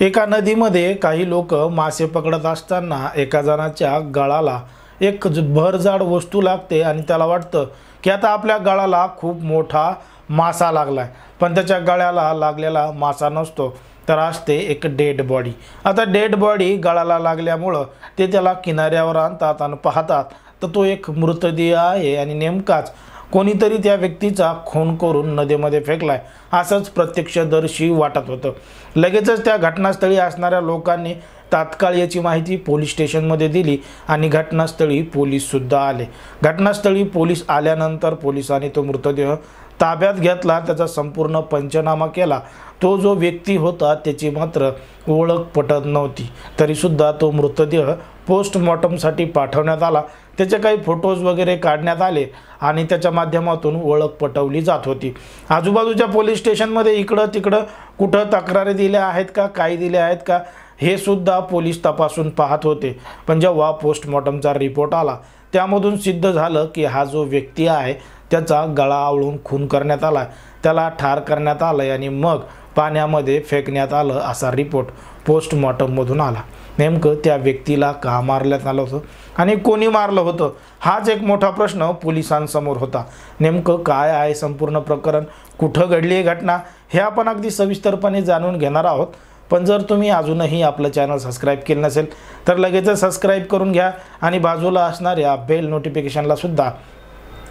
एका नदीमध्ये काही लोक मासे पकडत असताना एका जणाच्या गळाला एक भरजाड वस्तू लागते आणि त्याला वाटतं की आता आपल्या गळाला खूप मोठा मासा लागलाय, पण त्याच्या गळ्याला लागलेला मासा नसतो, तर असते एक डेड बॉडी। आता डेड बॉडी गळाला लागल्यामुळं ते त्याला किनाऱ्यावर आणतात आणि पाहतात तर तो एक मृतदेह आहे आणि नेमकाच कोणीतरी त्या व्यक्तीचा खून करून नदीमध्ये फेकलाय असंच प्रत्यक्षदर्शी वाटत होतं। लगेचच त्या घटनास्थळी असणाऱ्या लोकांनी तात्काळ याची माहिती पोलीस स्टेशनमध्ये दिली आणि घटनास्थळी पोलीस सुद्धा आले। घटनास्थळी पोलीस आल्यानंतर पोलिसांनी तो मृतदेह ताब्यात घेतला, त्याचा संपूर्ण पंचनामा केला। तो जो व्यक्ती होता त्याची मात्र ओळख पटत नव्हती, तरी सुद्धा तो मृतदेह पोस्टमॉर्टमसाठी पाठवण्यात आला। त्याचे काही फोटोज वगैरे काढण्यात आले आणि त्याच्या माध्यमातून ओळख पटवली जात होती। आजूबाजूच्या पोलीस स्टेशनमध्ये इकडं तिकडं कुठं तक्रारी दिल्या आहेत का, काय दिल्या आहेत का, हे सुद्धा पोलीस तपासून पाहत होते। पण जेव्हा पोस्टमॉर्टमचा रिपोर्ट आला त्यामधून सिद्ध झालं की हा जो व्यक्ती आहे त्याचा गळा आवळून खून करण्यात आला, त्याला ठार करण्यात आलं आणि मग पाण्यामध्ये फेकण्यात आलं असा रिपोर्ट पोस्टमॉर्टममधून आला। नेमकं त्या व्यक्तीला का मारण्यात आलं होतं आणि कोणी मारलं होतं, हाच एक मोठा प्रश्न पोलिसांसमोर होता। नेमकं काय आहे संपूर्ण प्रकरण, कुठं घडली ही घटना, हे आपण अगदी सविस्तरपणे जाणून घेणार आहोत। पण जर तुम्ही अजूनही आपलं चॅनल सबस्क्राईब केलं नसेल तर लगेचच सबस्क्राईब करून घ्या आणि बाजूला असणाऱ्या बेल नोटिफिकेशनला सुद्धा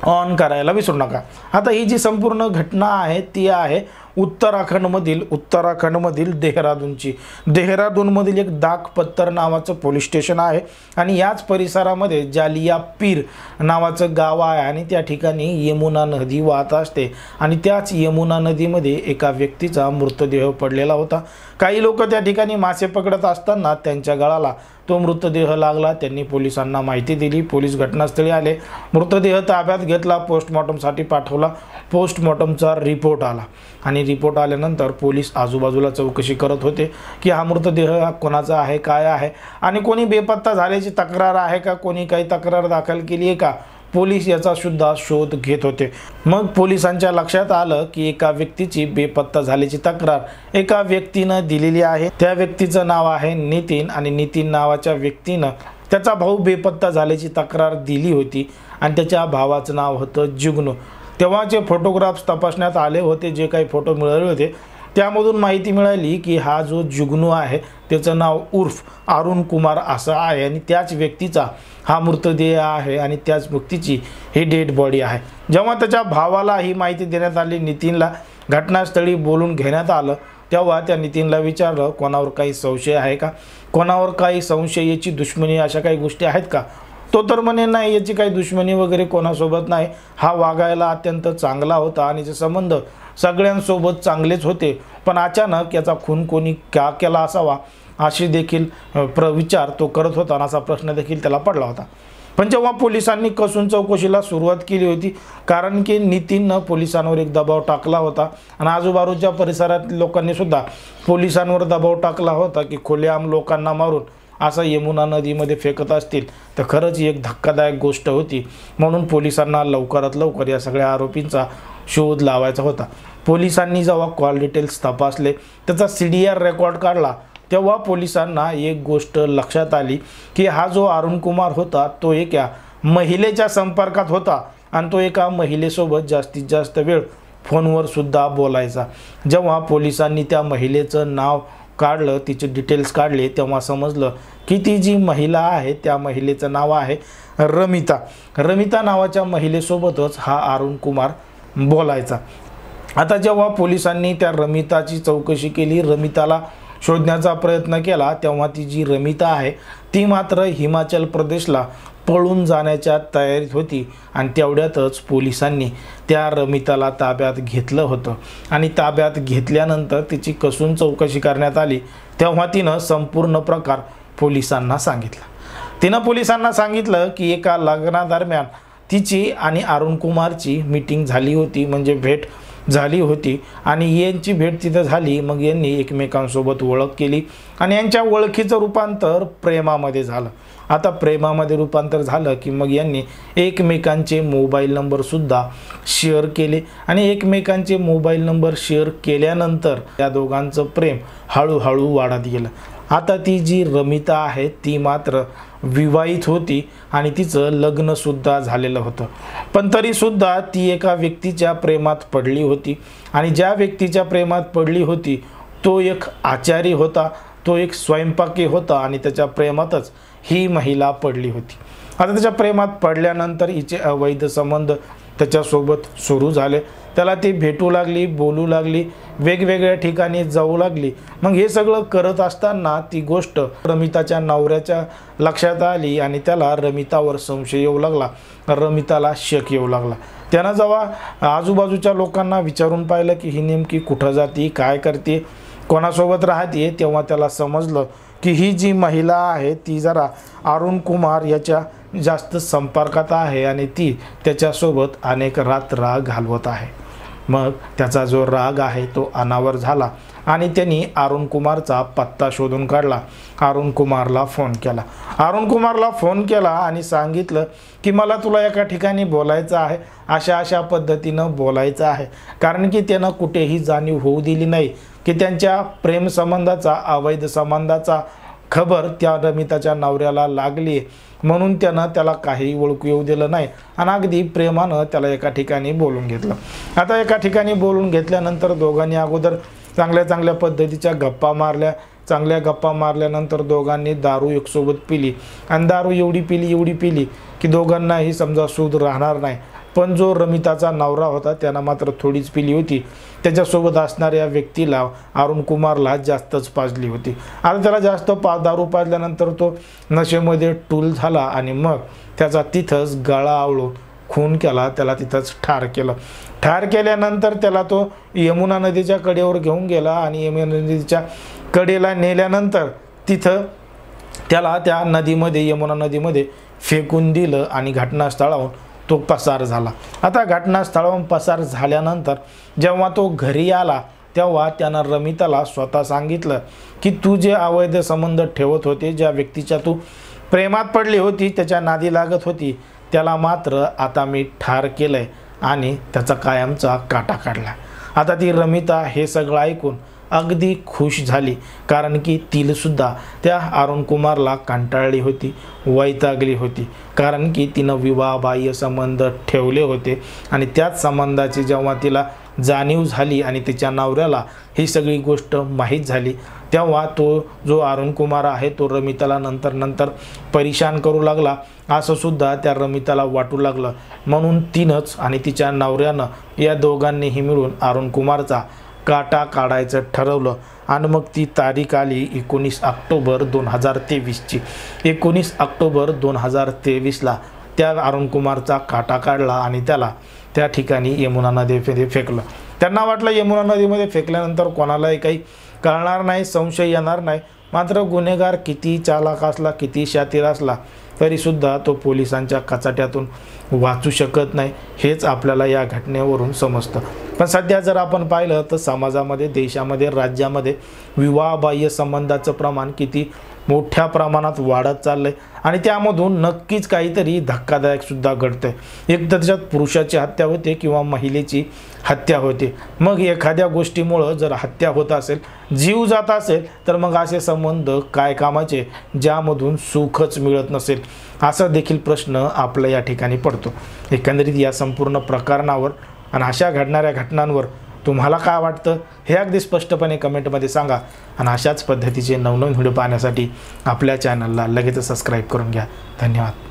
ऑन करायला विसरू नका। आता ही जी संपूर्ण घटना आहे ती आहे उत्तराखंडमधील देहरादूनमधील एक दागपत्तर नावाचं पोलीस स्टेशन आहे आणि याच परिसरामध्ये जालिया पीर नावाचं गाव आहे आणि त्या ठिकाणी यमुना नदी वाहत असते आणि त्याच यमुना नदीमध्ये एका व्यक्तीचा मृतदेह पडलेला होता। काही लोक त्या ठिकाणी मासे पकडत असताना त्यांच्या गळाला तो मृतदेह लागला, त्यांनी पोलिसांना माहिती दिली, पोलीस घटनास्थळी आले, मृतदेह ताब्यात घेतला, पोस्टमॉर्टमसाठी पाठवला। पोस्टमॉर्टमचा रिपोर्ट आला आणि रिपोर्ट आल्यानंतर पोलीस आजूबाजूला चौकशी करत होते की हा मृतदेह कोणाचा आहे, काय आहे आणि कोणी बेपत्ता झाल्याची तक्रार आहे का, कोणी काही तक्रार दाखल केली आहे का, पोलीस याचा सुद्धा शोध घेत होते। मग पोलिसांच्या लक्षात आलं की एका व्यक्तीची बेपत्ता झाल्याची तक्रार एका व्यक्तीनं दिलेली आहे। त्या व्यक्तीचं नाव आहे नितीन आणि नितीन नावाच्या व्यक्तीनं त्याचा भाऊ बेपत्ता झाल्याची तक्रार दिली होती आणि त्याच्या भावाचं नाव होतं जुगनू। तेव्हाचे फोटोग्राफ्स तपासण्यात आले होते, जे काही फोटो मिळाले होते त्यामधून माहिती मिळाली की हा जो जुगनू आहे त्याचं नाव उर्फ अरुण कुमार असं आहे आणि त्याच व्यक्तीचा हा मृतदेह आहे आणि त्याच व्यक्तीची ही डेड बॉडी आहे। जेव्हा त्याच्या भावाला ही माहिती देण्यात आली, नितीनला घटनास्थळी बोलून घेण्यात आलं, तेव्हा त्या नितीनला विचारलं कोणावर काही संशय आहे का, कोणावर काही संशय, याची दुश्मनी, अशा काही गोष्टी आहेत का। तो तर म्हणे नाही, याची काही दुश्मनी वगैरे कोणासोबत नाही, हा वागायला अत्यंत चांगला होता आणि त्याचे संबंध सगळ्यांसोबत चांगलेच होते, पण अचानक याचा खून कोणी का केला असावा अशी देखील विचार तो करत होता आणि असा प्रश्न देखील त्याला पडला होता। पण जेव्हा पोलिसांनी कसून चौकशीला सुरुवात केली होती, कारण की नितीननं पोलिसांवर एक दबाव टाकला होता आणि आजूबाजूच्या परिसरातील लोकांनी सुद्धा पोलिसांवर दबाव टाकला होता की खुलेआम लोकांना मारून असं यमुना नदीमध्ये फेकत असतील तर खरंच एक धक्कादायक गोष्ट होती। म्हणून पोलिसांना लवकरात लवकर या सगळ्या आरोपींचा शोध लावायचा होता। पोलिसांनी जेव्हा कॉल डिटेल्स तपासले, त्याचा CDR रेकॉर्ड काढला, तेव्हा पोलिसांना एक गोष्ट लक्षात आली की हा जो अरुण कुमार होता तो एका महिलेच्या संपर्कात होता आणि तो एका महिलेसोबत जास्तीत जास्त वेळ फोनवर सुद्धा बोलायचा। जेव्हा पोलिसांनी त्या महिलेचं नाव काढलं, तिचे डिटेल्स काढले, तेव्हा समजलं की ती जी महिला आहे त्या महिलेचं नाव आहे रमिता। रमिता नावाच्या महिलेसोबतच हा अरुण कुमार बोलायचा। आता जेव्हा पोलिसांनी त्या रमिताची चौकशी केली, रमिताला शोधण्याचा प्रयत्न केला, तेव्हा ती जी रमिता आहे ती मात्र हिमाचल प्रदेशला पळून जाण्याच्या तयारीत होती आणि तेवढ्यातच पोलिसांनी त्या रमिताला ताब्यात घेतलं होतं आणि ताब्यात घेतल्यानंतर तिची कसून चौकशी करण्यात आली, तेव्हा तिनं संपूर्ण प्रकार पोलिसांना सांगितला। तिनं पोलिसांना सांगितलं की एका लग्नादरम्यान तिची आणि अरुण कुमारची मीटिंग झाली होती, म्हणजे भेट झाली होती आणि यांची भेट तिथं झाली। मग यांनी एकमेकांसोबत ओळख केली आणि यांच्या ओळखीचं रूपांतर प्रेमामध्ये झालं आता प्रेमामध्ये रूपांतर झालं की मग यांनी एकमेकांचे मोबाईल नंबर सुद्धा शेअर केले आणि एकमेकांचे मोबाईल नंबर शेअर केल्यानंतर या दोघांचं प्रेम हळूहळू वाढत गेलं। आता ती जी रमिता आहे ती मात्र विवाहित होती आणि तिचं लग्न सुद्धा झालेलं होतं, पण तरी सुद्धा ती एका व्यक्तीच्या प्रेमात पडली होती आणि ज्या व्यक्तीच्या प्रेमात पडली होती तो एक आचारी होता, तो एक स्वयंपाकी होता आणि त्याच्या प्रेमातच ही महिला पडली होती। आता त्याच्या प्रेमात पडल्यानंतर हिचे अवैध संबंध त्याच्यासोबत सुरू झाले, त्याला ती भेटू लागली, बोलू लागली, वेगवेगळ्या ठिकाणी जाऊ लागली। मग हे सगळं करत असताना ती गोष्ट रमिताच्या नवऱ्याच्या लक्षात आली आणि त्याला रमितावर संशय येऊ लागला, रमिताला शक येऊ लागला। त्यानं जेव्हा आजूबाजूच्या लोकांना विचारून पाहिलं की ही नेमकी कुठं जाते, काय करते, कोणासोबत राहते, तेव्हा त्याला समजलं की ही जी महिला आहे ती जरा अरुण कुमार याच्या जास्त संपर्कात आहे आणि ती त्याच्यासोबत अनेक रात्र घालवत आहे। मग त्याचा जो राग आहे तो अनावर झाला आणि त्यांनी अरुण कुमारचा पत्ता शोधून काढला, अरुण कुमारला फोन केला, अरुण कुमारला फोन केला आणि सांगितलं की मला तुला एका ठिकाणी बोलायचं आहे, अशा अशा पद्धतीनं बोलायचं आहे। कारण की त्यानं कुठेही जाणीव होऊ दिली नाही की त्यांच्या प्रेमसंबंधाचा अवैध संबंधाचा खबर त्या रमिताच्या नवऱ्याला लागली, म्हणून त्यानं त्याला काही ओळखू येऊ दिलं नाही आणि अगदी प्रेमानं त्याला एका ठिकाणी बोलून घेतलं। आता एका ठिकाणी बोलून घेतल्यानंतर दोघांनी अगोदर चांगल्या पद्धतीच्या गप्पा मारल्या, चांगल्या गप्पा मारल्यानंतर दोघांनी दारू एकसोबत पिली आणि दारू एवढी पिली की दोघांनाही समजा सूद राहणार नाही। पण जो रमिताचा नवरा होता त्यानं मात्र थोडीच पिली होती, त्याच्यासोबत असणाऱ्या व्यक्तीला अरुण कुमारला जास्तच पाजली होती। आता त्याला जास्त दारू पाजल्यानंतर तो नशेमध्ये टूल झाला आणि मग त्याचा तिथंच गळा आवळून खून केला, त्याला तिथंच ठार केलं। ठार केल्यानंतर त्याला तो यमुना नदीच्या कडेवर घेऊन गेला आणि यमुना नदीच्या कडेला नेल्यानंतर तिथं त्याला त्या नदीमध्ये यमुना नदीमध्ये फेकून दिलं आणि घटनास्थळाहून तो पसार झाला। आता घटनास्थळावरून पसार झाल्यानंतर जेव्हा तो घरी आला तेव्हा त्यानं रमिताला स्वतः सांगितलं की तू जे अवैध संबंध ठेवत होते, ज्या व्यक्तीच्या तू प्रेमात पडली होती, त्याच्या नादी लागत होती, त्याला मात्र आता मी ठार केलंय आणि त्याचा कायमचा काटा काढला। आता ती रमिता हे सगळं ऐकून अगदी खुश झाली, कारण की तिला सुद्धा त्या अरुण कुमारला कंटाळली होती, वैतागली होती, कारण की तिनं विवाहबाह्य संबंध ठेवले होते आणि त्याच संबंधाची जेव्हा तिला जाणीव झाली आणि तिच्या नवऱ्याला ही सगळी गोष्ट माहीत झाली तेव्हा तो जो अरुण कुमार आहे तो रमिताला नंतर परेशान करू लागला असं सुद्धा त्या रमिताला वाटू लागलं। म्हणून तिनंच आणि तिच्या नवऱ्यानं या दोघांनीही मिळून अरुण कुमारचा काटा काढायचं ठरवलं आणि मग ती तारीख आली 19 ऑक्टोबर 2023 ची। 19 ऑक्टोबर 2023ला त्या अरुण कुमारचा काटा काढला आणि त्याला त्या ठिकाणी यमुना नदीमध्ये फेकलं। त्यांना वाटलं यमुना नदीमध्ये फेकल्यानंतर कोणालाही काही कळणार नाही, संशय येणार नाही, मात्र गुन्हेगार किती चालाक असला, किती शातीर असला तरीसुद्धा तो पोलिसांच्या कचाट्यातून वाचू शकत नाही, हेच आपल्याला या घटनेवरून समजतं। पण सध्या जर आपण पाहिलं तर समाजामध्ये, देशामध्ये, राज्यामध्ये विवाहबाह्य संबंधाचं प्रमाण किती मोठ्या प्रमाणात वाढत चाललंय आणि त्यामधून नक्कीच काहीतरी धक्कादायक सुद्धा घडतंय। एक तर त्याच्यात पुरुषाची हत्या होते किंवा महिलेची हत्या होते। मग एखाद्या गोष्टीमुळं जर हत्या होत असेल, जीव जात असेल तर मग असे संबंध काय कामाचे ज्यामधून सुखच मिळत नसेल, असा देखील प्रश्न आपल्या या ठिकाणी पडतो। एकंदरीत या संपूर्ण प्रकरणावर आणि अशा घडणाऱ्या घटनांवर तुम्हाला काय वाटतं हे अगदी स्पष्टपणे कमेंटमध्ये सांगा आणि अशाच पद्धतीचे नवनवीन व्हिडिओ पाहण्यासाठी आपल्या चॅनलला लगेच सबस्क्राईब करून घ्या। धन्यवाद।